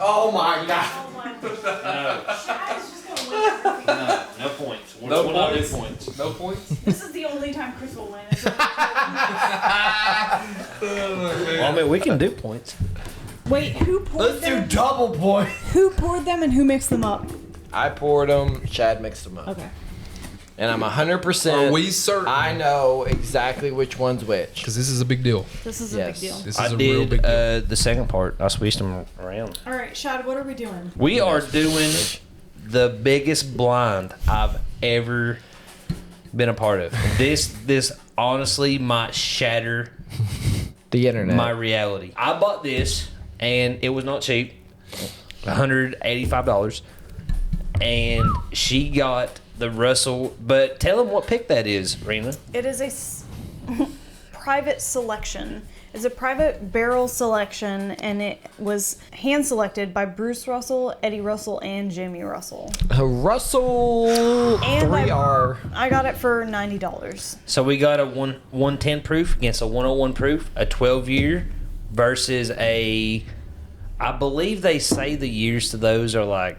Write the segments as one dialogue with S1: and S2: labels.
S1: Oh my god.
S2: Oh my gosh.
S3: No,
S2: Chad is just gonna win everything.
S3: no points.
S4: No
S3: We'll not do
S4: points.
S3: points.
S4: No points.
S2: This is the only time Chris will win. It's like-
S3: Well, I mean, we can do points.
S2: Wait, who poured
S1: Let's do
S2: them?
S1: double point.
S2: Who poured them and who mixed them up?
S1: I poured them. Chad mixed them up.
S2: Okay.
S1: And I'm 100%.
S4: Are we certain?
S1: I know exactly which one's which.
S4: Because this is a big deal.
S2: This is a
S1: Yes.
S2: big deal.
S4: This is
S3: I
S4: a real
S3: did
S4: big deal.
S3: the second part. I switched them around.
S2: All right, Shad, what are we doing?
S3: We are doing the biggest blind I've ever been a part of. This honestly might shatter
S1: The internet.
S3: my reality. I bought this and it was not cheap, $185, and she got the Russell. But tell them what pick that is, Rena.
S2: It is a private selection. It's a private barrel selection, and it was hand selected by Bruce Russell, Eddie Russell, and Jimmy Russell.
S1: Russell
S2: And
S1: 3R.
S2: I got it for $90.
S3: So we got a 110 proof against a 101 proof, a 12-year versus a. I believe they say the years to those are like,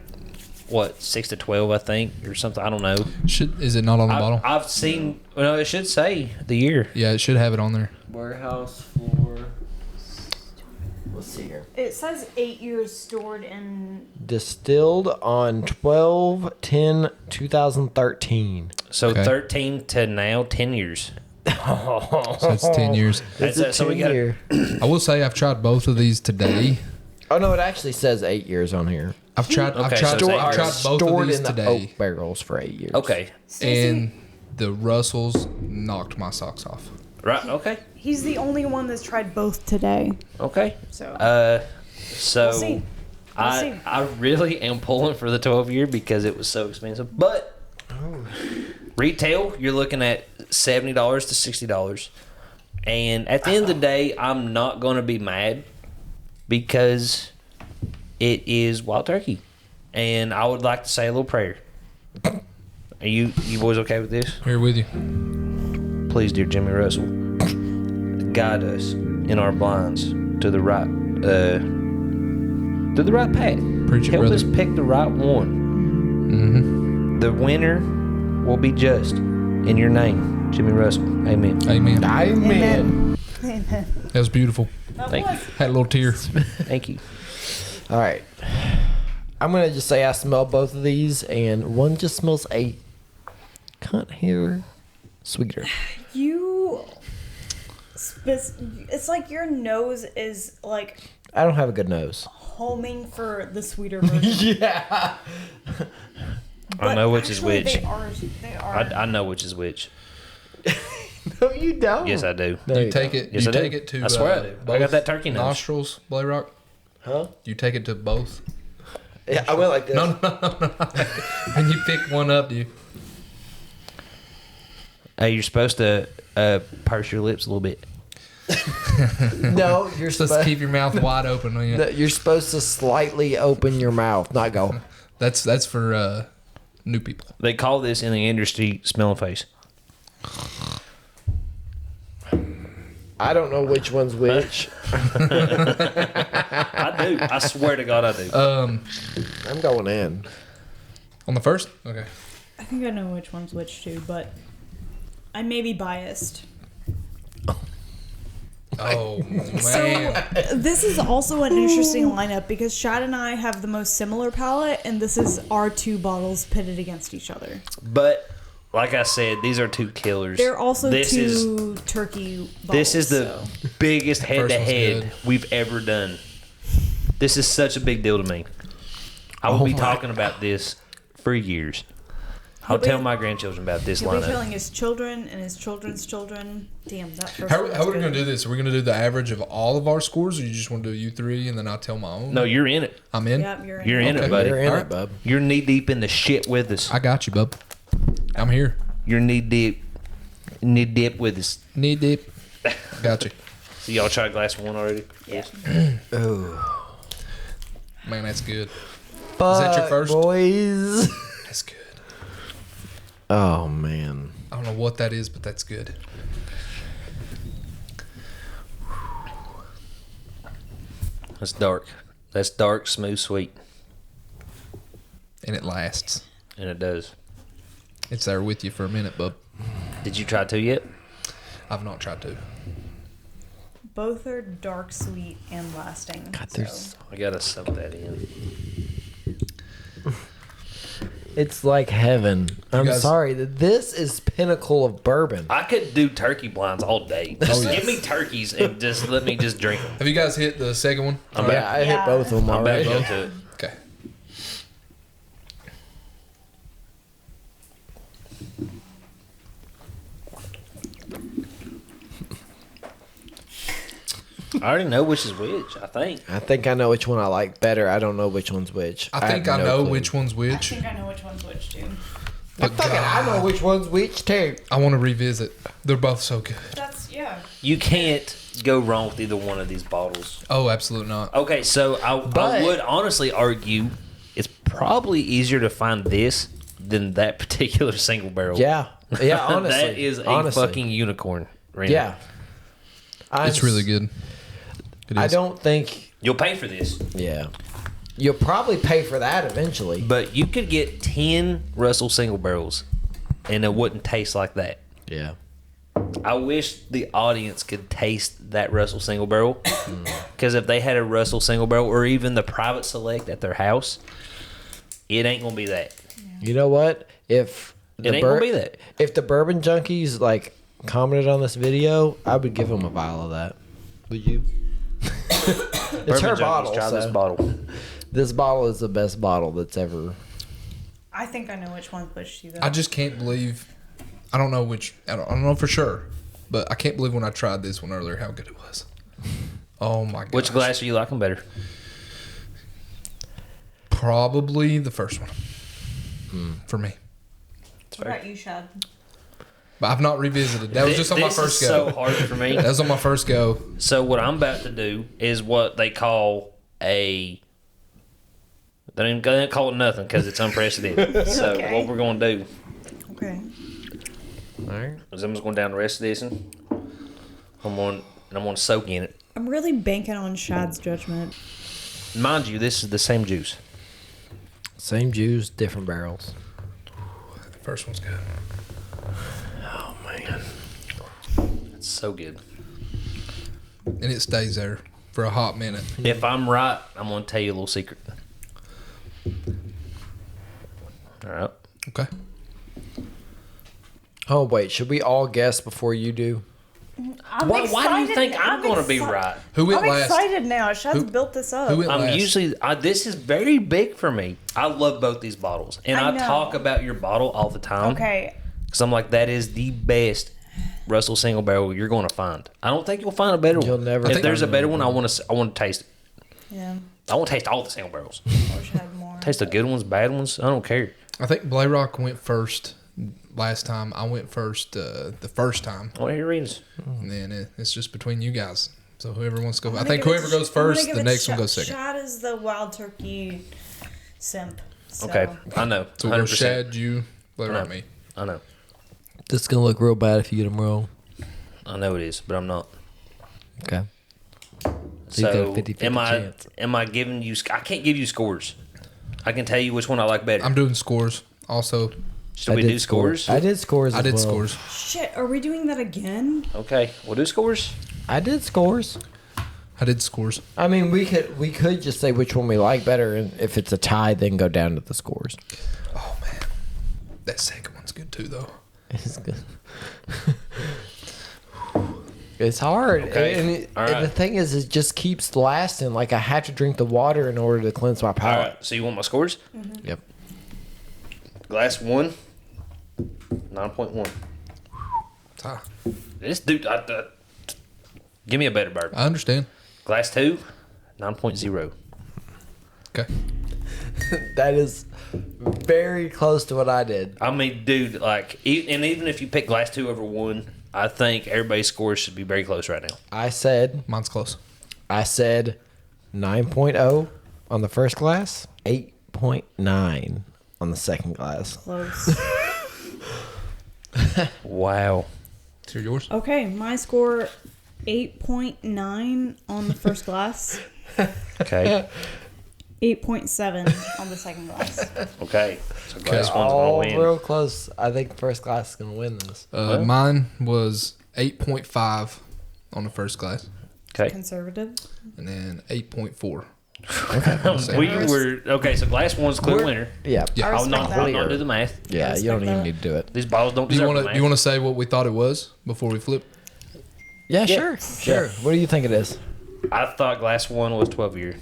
S3: what, 6 to 12, I think, or something. I don't know.
S4: Is it not on the bottle?
S3: I've seen. Well, it should say the year.
S4: Yeah, it should have it on there.
S1: Warehouse for. Let's see here.
S2: It says 8 years stored in.
S1: Distilled on 12/10/2013.
S3: So
S4: Okay.
S3: 13 to now, 10 years.
S4: So that's 10 years.
S1: It's
S3: That's
S1: a
S3: so we
S1: 10
S3: got-
S1: year.
S4: I will say I've tried both of these today.
S1: Oh no, it actually says 8 years on here.
S4: I've tried
S3: Okay, so it's
S4: I've
S3: 8
S4: tried
S3: years.
S4: both of
S1: Stored
S4: these
S1: in the
S4: today.
S1: oak barrels for 8 years.
S3: Okay.
S4: And the Russells knocked my socks off.
S3: Right. Okay.
S2: He's the only one that's tried both today.
S3: Okay.
S2: So.
S3: So
S2: We'll see. We'll see.
S3: I really am pulling for the 12-year because it was so expensive. But retail, you're looking at $70 to $60. And at the end of the day, I'm not going to be mad because it is wild turkey. And I would like to say a little prayer. Are you boys okay with this?
S4: Here with you.
S3: Please, dear Jimmy Russell, guide us in our blinds to the right path.
S4: Preach it,
S3: Help
S4: brother.
S3: us pick the right one.
S4: Mm-hmm.
S3: The winner will be just. In your name, Jimmy Russell. Amen.
S4: Amen.
S1: Amen.
S2: Amen.
S4: That was beautiful.
S3: Thank you.
S4: Had a little tear.
S3: Thank you.
S1: All right. I'm gonna just say I smell both of these, and one just smells a cunt hair sweeter.
S2: It's like your nose is like
S1: I don't have a good nose.
S2: homing for the sweeter version.
S1: Yeah.
S3: I know which is
S2: actually,
S3: which.
S2: They are.
S3: I know which is which.
S1: No, you don't.
S3: Yes, I do.
S1: No,
S4: Do
S1: you
S4: you take
S1: don't.
S4: it?
S3: Yes,
S4: do
S3: I
S4: you
S3: do.
S4: take it to?
S3: I swear I do. I got
S4: both
S3: that turkey nose.
S4: nostrils, Blayrock.
S1: Huh?
S4: Do you take it to both?
S1: Yeah, I went like this.
S4: No. When you pick one up, do you?
S3: Hey, you're supposed to purse your lips a little bit.
S1: No, you're
S4: Just
S1: supposed.
S4: keep your mouth wide open. When you,
S1: You're supposed to slightly open your mouth, not go.
S4: that's for new people.
S3: They call this in the industry smelling face.
S1: I don't know which one's which.
S3: I do. I swear to God, I do.
S1: I'm going in.
S4: On the first? Okay.
S2: I think I know which one's which too, but I may be biased.
S4: Oh man.
S2: So this is also an interesting lineup because Shad and I have the most similar palate, and this is our two bottles pitted against each other.
S3: But like I said, these are two killers.
S2: They're also
S3: This is
S2: two turkey bottles.
S3: This is the biggest
S4: first one's
S3: head-to-head
S4: good.
S3: we've ever done. This is such a big deal to me. I will be talking about this for years. I'll tell my grandchildren about this
S2: He'll be
S3: lineup.
S2: telling his children and his children's children. Damn, that first
S4: How
S2: one
S4: are we
S2: was
S4: going to
S2: good.
S4: do this? Are we going to do the average of all of our scores, or you just want to do you three and then I'll tell my own?
S3: No, you're in it.
S4: I'm in.
S2: Yep, you're in.
S3: You're in
S4: Okay.
S3: it, buddy.
S1: You're in
S4: All
S1: it,
S4: right.
S1: bub.
S3: You're knee deep in the shit with us.
S4: I got you, bub. I'm here.
S3: You're knee deep with us.
S4: Knee deep. Got you.
S3: So y'all tried glass one already?
S2: Yeah.
S1: Oh.
S4: Man, that's good.
S1: Fuck,
S4: that your first?
S1: boys?
S4: That's good.
S1: Oh man.
S4: I don't know what that is, but that's good.
S3: That's dark. That's dark, smooth, sweet.
S4: And it lasts.
S3: And it does.
S4: It's there with you for a minute, bub.
S3: Did you try two yet?
S4: I've not tried to.
S2: Both are dark, sweet, and lasting.
S1: God,
S2: so.
S1: there's
S3: I gotta soak that in.
S1: it's like heaven. I'm
S4: guys-
S1: sorry. This is pinnacle of bourbon.
S3: I could do turkey blinds all day. Just
S4: yes.
S3: give me turkeys and just let me just drink them.
S4: Have you guys hit the second one?
S3: I'm
S1: Yeah,
S3: back.
S1: I hit
S2: Yeah.
S1: both of them
S3: I'm back
S1: already.
S3: up to it.
S4: Okay.
S3: I already know which is which, I think.
S1: I think I know which one I like better. I don't know which one's which.
S4: I think
S1: have
S4: I
S1: no
S4: know
S1: clue.
S4: which one's
S2: I
S4: which.
S2: think I know which one's which too.
S4: But
S1: I know which one's which too.
S4: I want to revisit. They're both so good.
S2: That's yeah.
S3: You can't go wrong with either one of these bottles.
S4: Oh, absolutely not.
S3: Okay, so I
S1: But-
S3: would honestly argue it's probably easier to find this than that particular single barrel.
S1: Yeah, yeah. Honestly,
S3: that is a
S1: honestly.
S3: fucking unicorn. Rena.
S1: Yeah.
S4: It's really good. It is.
S1: I don't think.
S3: You'll pay for this,
S1: Yeah. You'll probably pay for that eventually.
S3: but you could get 10 Russell single barrels and it wouldn't taste like that.
S1: Yeah.
S3: I wish the audience could taste that Russell single barrel, because if they had a Russell single barrel or even the private select at their house, it ain't gonna be that.
S1: You know what? If
S3: It ain't gonna be that.
S1: If the bourbon junkies like commented on this video, I would give them a vial of that. Would you? It's
S3: Bourbon
S1: her
S3: junkies,
S1: bottle.
S3: Try this
S1: so-
S3: bottle.
S1: This bottle is the best bottle that's ever.
S2: I think I know which one's which too. Though.
S4: I just can't believe. I don't know which. I don't know for sure, but I can't believe when I tried this one earlier how good it was. Oh my god!
S3: Which glass are you liking better?
S4: Probably the first one for me.
S2: What about you, Shad?
S4: But I've not revisited. That was just on my
S3: This
S4: first
S3: is
S4: go.
S3: so hard for me.
S4: That was on my first go.
S3: So what I'm about to do is what they call a. They ain't gonna call it nothing because it's unprecedented. So
S2: Okay.
S3: what we're gonna do
S2: Okay.
S1: All right.
S3: is I'm just going down the rest of this, and I'm gonna soak in it.
S2: I'm really banking on Shad's judgment.
S3: Mind you, this is the same juice.
S1: Same juice, different barrels.
S4: The first one's good.
S1: Oh man.
S3: It's so good.
S4: And it stays there for a hot minute.
S3: If I'm right, I'm gonna tell you a little secret. All right.
S4: Okay.
S1: Oh wait, should we all guess before you do?
S3: Why do you think I'm gonna be right?
S4: Who went
S2: I'm
S4: last?
S2: excited now. Shad's
S4: Who-
S2: built this up.
S4: Who went
S3: I'm
S4: last?
S3: usually this is very big for me. I love both these bottles, and
S2: I
S3: I
S2: know.
S3: talk about your bottle all the time.
S2: Okay.
S3: Because I'm like, that is the best Russell single barrel you're going to find. I don't think you'll find a better one.
S1: You'll never
S3: If
S1: find
S3: there's a better
S1: one.
S3: one, I want to taste it.
S2: Yeah.
S3: I want to taste all the single barrels.
S2: I wish I had more.
S3: Taste the good ones, bad ones. I don't care.
S4: I think Blayrock went first last time. I went first the first time.
S3: I want to hear reasons.
S4: And then it's just between you guys. So whoever wants to go. I
S2: I'm
S4: think
S2: gonna give
S4: whoever
S2: it
S4: goes
S2: to- I'm gonna
S4: first,
S2: give
S4: the
S2: it to
S4: next one
S2: Shad.
S4: goes second.
S2: Shad is the wild turkey simp. So.
S3: Okay, I know.
S4: So we'll go
S3: 100%.
S4: Shad, you, Blayrock,
S3: No.
S4: me.
S3: I know.
S1: This is gonna look real bad if you get them wrong.
S3: I know it is, but I'm not.
S1: Okay. So you've got a
S3: So
S1: 50-50 chance.
S3: am I giving you? I can't give you scores. I can tell you which one I like better.
S4: I'm doing scores. Also,
S3: Should
S1: I
S3: we
S1: did
S3: do scores?
S1: I did scores.
S4: I
S1: as
S4: did
S1: well.
S4: scores.
S2: Shit, are we doing that again?
S3: Okay, we'll do scores.
S1: I did scores.
S4: I did scores.
S1: I mean, we could just say which one we like better, and if it's a tie, then go down to the scores.
S4: Oh man, that second one's good too, though.
S1: It's good. It's hard.
S3: Okay. All
S1: And
S3: right.
S1: the thing is, it just keeps lasting. Like, I have to drink the water in order to cleanse my
S3: All
S1: palate.
S3: right. So you want my scores?
S1: Yep.
S3: Glass 1, 9.1.
S4: Ah,
S3: This dude, give me a better bourbon.
S4: I understand.
S3: Glass 2, 9.0.
S4: Okay.
S1: That is very close to what I did.
S3: I mean, dude, like, and even if you pick glass 2 over 1, I think everybody's scores should be very close right now.
S1: I said
S4: Mine's close.
S1: 9.0 on the first glass, 8.9 on the second glass.
S2: Close.
S3: Wow.
S4: So yours?
S2: Okay, my score 8.9 on the first glass.
S3: Okay.
S2: 8.7 on the second glass.
S3: Okay. So glass one's
S1: All
S3: going to win.
S1: real close. I think first glass is gonna win this.
S4: Mine was 8.5 on the first glass,
S3: Okay.
S2: Conservative.
S4: and then 8.4.
S3: We were okay. So glass one's clear winner.
S1: Yeah.
S4: Yeah.
S2: I
S3: I'll not
S2: respect that.
S3: do the math.
S1: Yeah,
S2: I
S1: you don't
S2: respect
S1: even
S2: that.
S1: need to do it.
S3: These bottles don't
S4: Do you
S3: deserve
S4: want
S3: the
S4: to?
S3: math.
S4: Do you want to say what we thought it was before we flip?
S1: Yeah,
S3: Yeah.
S1: sure. What do you think it is?
S3: I thought glass one was 12 year,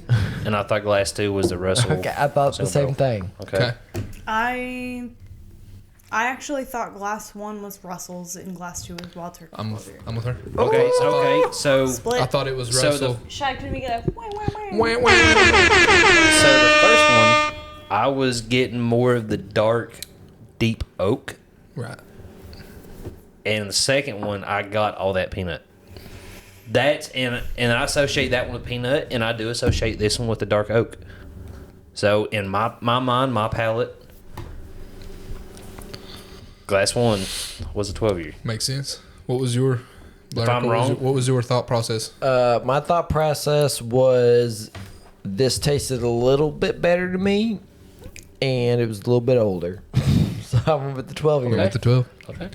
S3: and I thought glass two was the Russell.
S1: Okay, I thought the
S3: Single
S1: same thing.
S3: Okay.
S2: I actually thought glass 1 was Russell's and glass 2 was Wild Turkey.
S4: I'm with her.
S3: Okay. So
S2: Split.
S4: I thought it was
S3: So
S4: Russell.
S2: Shaq, can we get a wah, wah, wah?
S4: Wah, wah.
S3: So the first one, I was getting more of the dark, deep oak,
S4: Right.
S3: and the second one, I got all that peanut. That's and I associate that one with peanut, and I do associate this one with the dark oak. So in my mind, my palate, glass one was a 12 year.
S4: Makes sense. What was your? Larry,
S3: I'm
S4: what was
S3: wrong-
S4: your- what was your thought process?
S1: My thought process was this tasted a little bit better to me, and it was a little bit older. So I went with the 12 year.
S4: With the 12.
S3: Okay.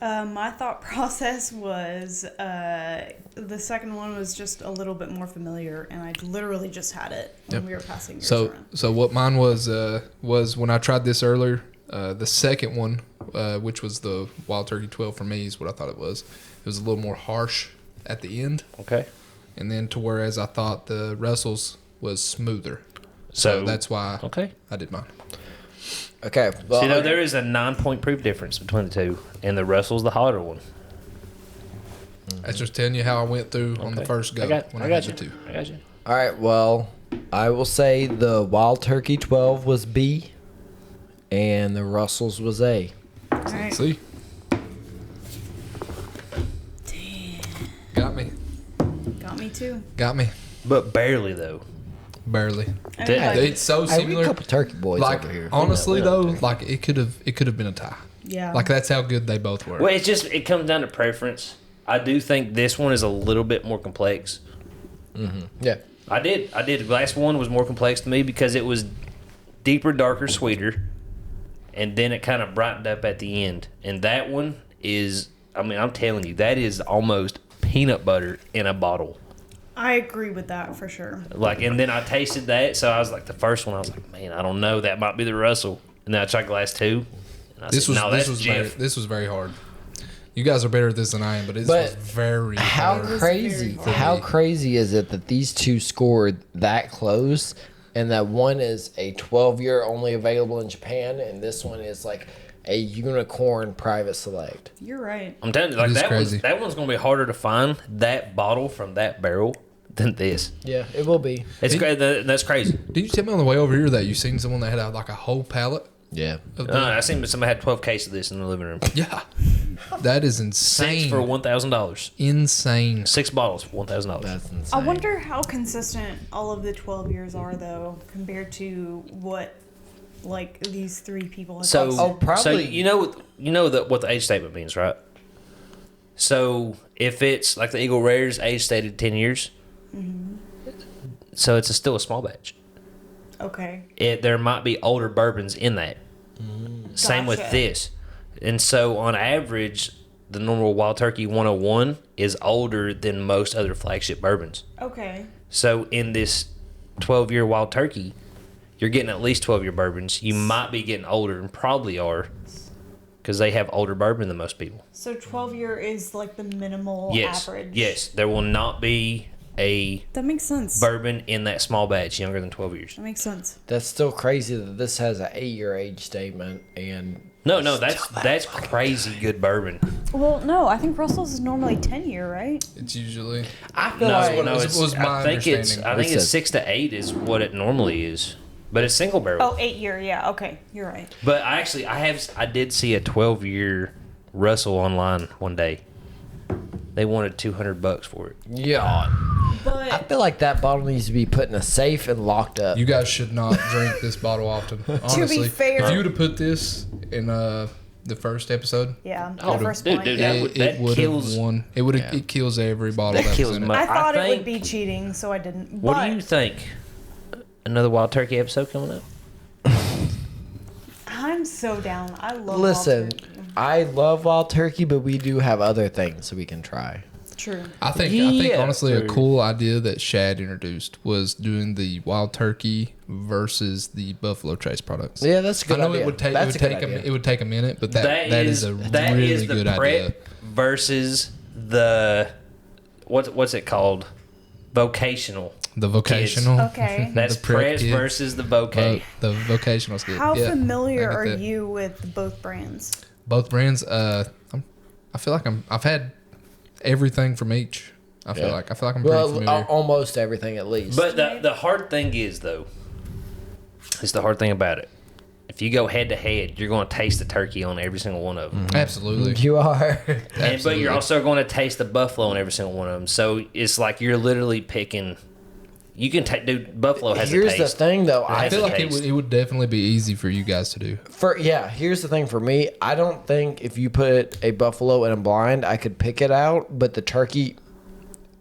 S2: My thought process was the second one was just a little bit more familiar, and I literally just had it when
S4: Yep.
S2: we were passing yours
S4: So
S2: around.
S4: what mine was when I tried this earlier. The second one, which was the Wild Turkey 12 for me, is what I thought it was. It was a little more harsh at the end,
S3: Okay.
S4: and then to whereas I thought the Russell's was smoother. So
S3: So
S4: that's why
S3: okay.
S4: I did mine.
S1: Okay. Well,
S3: So, there is a 9-point proof difference between the two, and the Russell's the hotter one.
S4: That's just telling you how I went through on the
S3: Okay.
S4: first go
S3: I got
S4: when I had
S3: you.
S4: the two.
S3: I got you.
S1: all right. Well, I will say the Wild Turkey 12 was B, and the Russell's was A.
S2: All right.
S4: See? Got me.
S2: Got me too.
S4: Got me.
S3: But barely though.
S4: Barely.
S2: I
S3: Did-
S2: mean, like,
S4: It's so
S1: Hey, we
S4: similar.
S1: a couple turkey boys
S4: Like
S1: over here.
S4: honestly
S3: We know.
S4: though, like it could have been a tie.
S2: yeah.
S4: Like that's how good they both were.
S3: Well, it comes down to preference. I do think this one is a little bit more complex.
S1: Yeah.
S3: I did. Glass one was more complex to me because it was deeper, darker, sweeter, and then it kind of brightened up at the end. And that one is, I mean, I'm telling you, that is almost peanut butter in a bottle.
S2: I agree with that for sure.
S3: Like, and then I tasted that, so I was like, the first one, I was like, man, I don't know, that might be the Russell. And then I tried glass two, and I
S4: This
S3: said,
S4: was
S3: no,
S4: this
S3: that's
S4: was
S3: Jeff.
S4: this was very hard. You guys are better at this than I am, but it
S1: But
S4: was very
S1: How
S4: hard.
S1: crazy?
S2: very hard.
S1: How crazy is it that these two scored that close, and that one is a 12-year only available in Japan, and this one is like a unicorn private select.
S2: You're right.
S3: I'm telling you, like
S4: is crazy.
S3: that one's gonna be harder to find that bottle from that barrel than this.
S1: Yeah, it will be.
S3: It's that's crazy.
S4: Did you tell me on the way over here that you seen someone that had like a whole pallet?
S1: Yeah.
S4: Of the,
S3: I seen somebody had 12 cases of this in the living room.
S4: yeah, that is
S3: Six
S4: insane.
S3: for $1,000.
S4: Insane.
S3: 6 bottles, $1,000.
S1: That's insane.
S2: I wonder how consistent all of the 12 years are, though, compared to what, like, these three people have
S3: So,
S2: posted.
S1: Oh, probably-
S3: so what the age statement means, right? So if it's like the Eagle Rares, age stated 10 years, so it's still a small batch.
S2: Okay.
S3: There might be older bourbons in that. Same with
S2: Gotcha.
S3: this. And so on average, the normal Wild Turkey 101 is older than most other flagship bourbons.
S2: Okay.
S3: So in this 12-year Wild Turkey, you're getting at least 12-year bourbons. You might be getting older, and probably are, because they have older bourbon than most people.
S2: So 12-year is, like, the minimal
S3: Yes,
S2: average.
S3: yes. There will not be a
S2: That makes sense.
S3: bourbon in that small batch younger than 12 years.
S2: That makes sense.
S1: That's still crazy that this has an 8-year age statement, and
S3: No, that's crazy good bourbon.
S2: Well, no, I think Russell's is normally 10-year, right?
S4: It's usually
S1: I feel
S3: No,
S1: like
S3: no,
S4: was- was my
S3: I think it's
S4: understanding.
S3: 6 to 8 is what it normally is, but it's single barrel.
S2: Oh, 8-year, yeah. Okay, you're right.
S3: But I did see a 12-year Russell online one day. They wanted $200 for it.
S1: yeah. I
S2: But
S1: feel like that bottle needs to be put in a safe and locked up.
S4: you guys should not drink this bottle often. Honestly,
S2: fair-
S4: if you would have put this in the first episode,
S2: yeah,
S3: Oh,
S2: the first
S3: dude,
S2: point.
S3: dude,
S2: yeah.
S3: that
S4: would
S3: kills-
S4: have won. It would have.
S1: Yeah.
S4: It kills every bottle
S3: That
S4: that
S3: kills
S4: was in
S3: my-
S2: I
S4: it.
S2: thought it
S3: think-
S2: would be cheating, so I didn't.
S3: What
S2: but
S3: do you think? another wild turkey episode coming up.
S2: I'm so down. I love
S1: Listen,
S2: wild turkey.
S1: I love wild turkey, but we do have other things we can try.
S2: True.
S4: I think
S3: Yeah,
S4: honestly a
S3: for-
S4: cool idea that Shad introduced was doing the wild turkey versus the buffalo trace products.
S1: Yeah, that's a good
S4: I know
S1: idea.
S4: it would take
S1: That's a good
S4: a
S1: idea.
S4: it would take a minute, but that is a
S3: that
S4: really
S3: is the
S4: good
S3: prep
S4: idea.
S3: versus the what's it called? Vocational.
S4: The vocational.
S2: Okay.
S3: That's
S4: The prep
S3: press
S4: kids.
S3: versus the voc.
S4: The vocational skill.
S2: How
S4: Yeah,
S2: familiar
S4: I get
S2: are
S4: that.
S2: you with both brands?
S4: Both brands. I feel like I've had everything from each. I feel like I'm pretty
S1: Well,
S4: familiar.
S1: almost everything at least.
S3: But the hard thing is though, it's the hard thing about it. If you go head to head, you're going to taste the turkey on every single one of them.
S4: Absolutely.
S1: you are.
S3: But
S4: Absolutely.
S3: you're also going to taste the buffalo on every single one of them. So it's like you're literally picking. You can take, dude. Buffalo has
S1: Here's
S3: a
S1: the
S3: taste.
S1: thing, though.
S4: I
S3: has
S4: feel
S3: a
S4: like
S3: taste.
S4: it would definitely be easy for you guys to do.
S1: Here's the thing for me. I don't think if you put a buffalo in a blind, I could pick it out. But the turkey,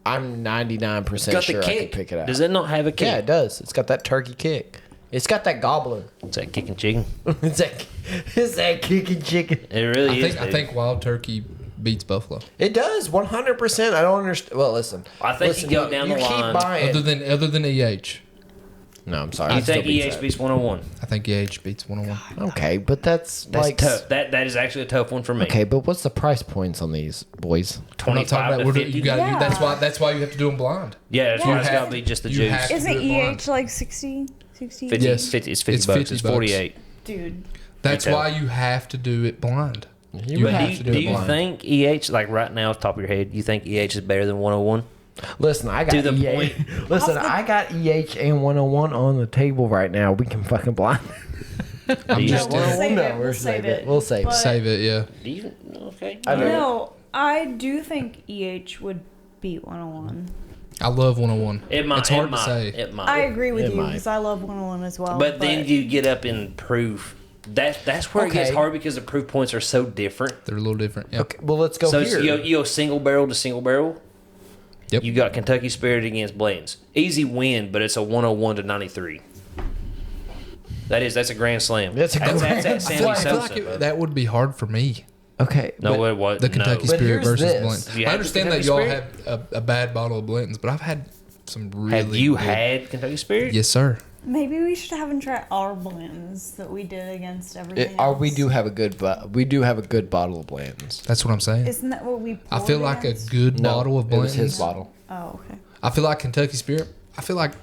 S1: I'm 99%
S3: It's got
S1: sure
S3: the
S1: I
S3: kick.
S1: could pick it out.
S3: Does it not have a kick?
S1: Yeah, it does. It's got that turkey kick. It's got that gobbler.
S3: It's that kicking chicken.
S1: it's that kicking chicken.
S3: It really is.
S4: I think wild turkey beats buffalo.
S1: It does 100%. I don't understand. Well, listen.
S3: I think
S1: listen,
S3: you go down the line.
S1: keep buying.
S4: Other than EH.
S1: No, I'm sorry.
S3: You
S1: I still
S3: think
S1: beat
S3: EH
S1: that.
S3: beats 101?
S4: I think EH beats 101.
S1: Okay, but that's like
S3: Tough. That is actually a tough one for me.
S1: Okay, but what's the price points on these boys?
S4: I'm not talking
S3: 25
S4: about
S3: to
S4: what
S3: 50.
S4: you got.
S2: Yeah.
S4: That's why you have to do them blind.
S3: Yeah, that's
S2: Yeah.
S3: why it's
S2: You
S3: got
S2: have-
S3: to be just the
S4: you
S3: juice.
S4: have-
S2: Isn't
S4: do it blind.
S2: EH like 60? 60?
S3: 50,
S4: Yes.
S3: 50, it's 50
S4: It's
S3: bucks.
S4: 50
S3: It's
S4: bucks.
S3: 48.
S2: Dude.
S4: That's
S3: Retail.
S4: why you have to do it blind.
S1: You
S3: But
S1: have to do it
S3: you
S1: blind.
S3: think EH, like right now, off the top of your head, you think EH is better than 101?
S1: Listen, I got
S3: To the
S1: EH.
S3: point.
S1: Listen, I got EH and 101 on the table right now. We can fucking blind.
S4: I'm
S3: you
S4: just
S3: have
S2: We'll
S3: one?
S2: save
S1: no,
S2: it.
S1: we're
S2: We'll save it.
S1: We'll save
S2: But-
S1: it.
S4: save it. Yeah.
S3: Do you? Okay.
S1: I know.
S2: No, I do think EH would beat 101.
S4: I love 101.
S3: It might.
S4: It's hard
S3: it might,
S4: to say.
S3: It might.
S2: I agree with
S1: It
S2: you
S1: might.
S2: because I love 101 as well.
S3: But then you get up in proof. That's where it gets
S1: Okay.
S3: hard because the proof points are so different.
S4: They're a little different. Yep.
S1: Okay, well, let's go
S3: So
S1: here.
S3: you go single barrel to single barrel.
S4: Yep.
S3: You got Kentucky Spirit against Blanton's. Easy win, but it's a 101 to 93. That's a grand slam.
S1: That's a grand
S3: That's
S1: slam.
S3: Sammy
S4: I feel
S3: Sosa.
S4: like that would be hard for me.
S1: Okay.
S3: No,
S1: but-
S3: it was
S4: The Kentucky
S1: But
S4: Spirit
S1: here's
S4: versus
S1: this.
S4: Blanton.
S3: You
S4: I
S3: had
S4: understand
S3: the
S4: that y'all
S3: Kentucky
S4: have a bad bottle of Blantons, but I've had some really.
S3: Have you
S4: good-
S3: had Kentucky Spirit?
S4: Yes, sir.
S2: maybe we should have him try our blends that we did against everything.
S1: We
S2: else.
S1: do have a good, we do have a good bottle of Blanton's.
S4: That's what I'm saying.
S2: Isn't that what we?
S4: I
S2: poured
S4: feel like a
S2: against?
S4: good
S1: No,
S4: bottle of
S1: it was
S4: Blantons.
S1: his bottle.
S2: Oh, okay.
S4: I feel like Kentucky Spirit. I feel like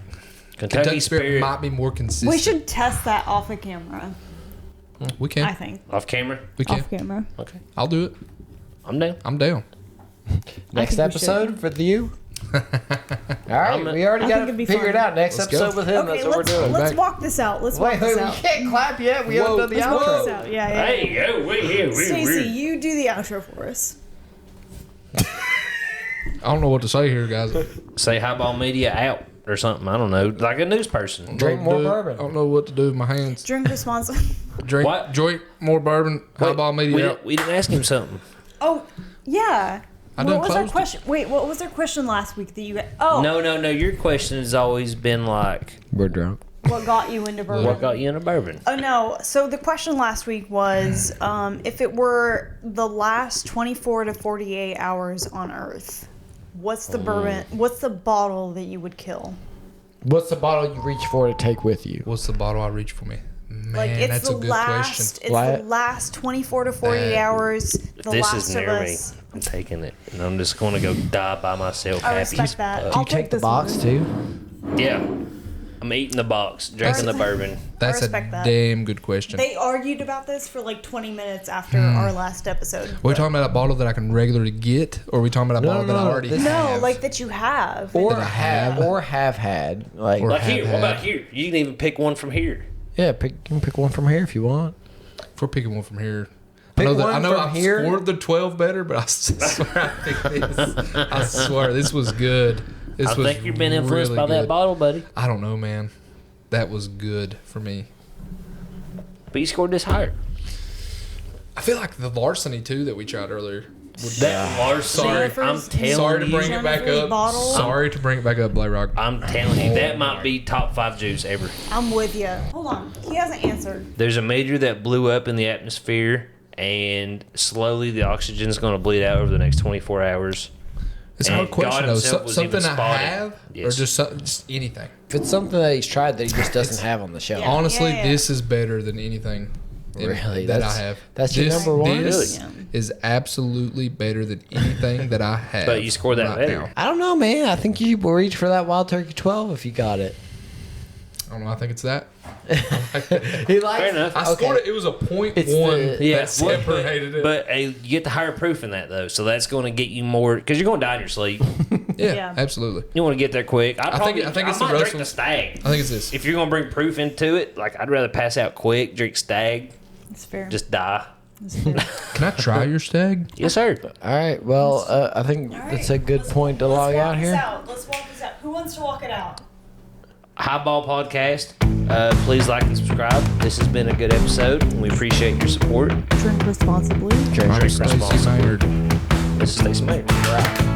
S4: Kentucky Spirit might be more consistent.
S2: We should test that off of camera.
S4: We can.
S2: I think
S3: Off camera?
S4: We can.
S2: off camera.
S3: Okay.
S4: I'll do it.
S3: I'm down.
S4: I'm down.
S1: Next
S2: think we should.
S1: episode for you. All right, we already
S2: I
S1: got
S2: think
S1: it
S2: it'd be
S1: figured
S2: fun.
S1: out. Next
S4: Let's go.
S1: episode with him.
S2: Okay,
S1: That's what we're doing.
S2: let's
S4: Back.
S2: walk this out. Let's
S1: Wait,
S2: walk this
S1: we
S2: out.
S1: can't clap yet. We haven't done the
S2: Let's walk this
S1: outro.
S2: out. Yeah.
S3: Hey, yo, we here.
S2: Stacy, you do the outro for us.
S4: I don't know what to say here, guys.
S3: Say Highball Media out or something. I don't know. Like a news person.
S1: Drink more
S4: I
S1: bourbon.
S4: don't know what to do with my hands.
S2: Drink responsibly.
S4: Drink,
S3: What?
S4: drink more bourbon. Highball
S3: we,
S4: media.
S3: didn't, we didn't ask him something.
S2: Oh, yeah.
S4: I
S2: What
S4: done
S2: was our
S4: closed it.
S2: question? Wait, what was our question last week that you got? Oh,
S3: No. Your question has always been like,
S1: We're drunk.
S2: what got you into bourbon?
S3: what got you into bourbon?
S2: Oh no! So the question last week was, if it were the last 24 to 48 hours on Earth, what's the bourbon? What's the bottle that you would kill?
S1: What's the bottle you reach for to take with you?
S4: What's the bottle I reach for me? Man,
S2: Like it's
S4: that's
S2: the
S4: a good
S2: last.
S4: question.
S2: It's
S1: La-
S2: the last 24 to 48 hours. The
S3: This
S2: last
S3: is
S2: of
S3: near me.
S2: us.
S3: I'm taking it, and I'm just going to go die by myself.
S2: I
S3: happy
S2: respect
S3: as
S2: that.
S3: fuck.
S1: Do
S2: I'll
S1: you take
S2: take
S1: the
S2: this
S1: box
S2: one.
S1: too?
S3: Yeah, I'm eating the box, drinking the bourbon.
S4: That's a
S2: respect that.
S4: damn good question.
S2: They argued about this for like 20 minutes after our last episode.
S4: Are we talking about a bottle that I can regularly get, or are we talking about a
S1: No,
S4: bottle
S1: no,
S4: that I
S1: no,
S4: already
S1: this-
S2: No,
S4: have?
S2: like that you have.
S1: Or
S4: That I have.
S1: have had. Like,
S4: Or-
S3: Like
S4: have
S3: here, what
S4: had.
S3: about here? You can even pick one from here.
S1: yeah, you can pick one from here if you want.
S4: If we're picking one from here,
S1: Pick
S4: I know
S1: one from
S4: I've
S1: here.
S4: scored the 12 better, but I swear I picked this. I swear this was good. This
S3: I
S4: was
S3: think you've been influenced
S4: really
S3: by that
S4: good.
S3: bottle, buddy.
S4: I don't know, man. That was good for me.
S3: But you scored this higher.
S4: I feel like the larceny too that we tried earlier.
S3: That Larson,
S4: Sorry.
S3: I'm telling
S4: Sorry to
S3: you.
S4: bring it back
S2: Jennifer's
S4: up.
S2: bottle.
S4: Sorry to bring it back up, Black Rock.
S3: I'm telling you, that might be top 5 juice ever.
S2: I'm with you. Hold on. He hasn't answered.
S3: There's a meteor that blew up in the atmosphere, and slowly the oxygen's going to bleed out over the next 24 hours.
S4: It's a
S3: And
S4: hard question,
S3: God
S4: though.
S3: himself was
S4: Something
S3: even
S4: I
S3: spotted.
S4: have, or
S3: Yes.
S4: just anything.
S1: If it's something that he's tried that he just doesn't have on the shelf.
S2: Yeah.
S4: Honestly, this is better than anything
S1: Really?
S4: that I
S1: That's-
S4: have.
S1: that's your number one?
S4: This
S2: Really?
S4: is absolutely better than anything that I have.
S3: But you scored that better.
S4: now.
S1: I don't know, man. I think you will reach for that Wild Turkey 12 if you got it.
S4: I don't know. I think it's that.
S1: He likes,
S3: Fair enough.
S4: I scored it. It was a .1
S1: It's the-
S3: Yeah,
S4: that separated it.
S3: but you get the higher proof in that though, so that's going to get you more because you're going to die in your sleep.
S4: yeah,
S2: Yeah.
S4: absolutely.
S3: You want to get there quick. I
S4: think it's the
S3: might drink
S4: Russell-
S3: the Stag.
S4: I think it's this.
S3: If you're going to bring proof into it, like I'd rather pass out quick, drink Stag,
S2: It's fair.
S3: just die.
S2: It's fair.
S4: Can I try your stag?
S3: Yes, sir.
S1: All right. Well, I think that's a good point to log out here.
S2: Let's walk this out. Who wants to walk it out?
S3: Highball Podcast. Please like and subscribe. This has been a good episode. And we appreciate your support.
S2: Drink responsibly.
S1: Drink
S4: I'm Stacy
S3: responsibly.
S4: Maynard.
S3: This is Stacy Mayer.
S1: Right.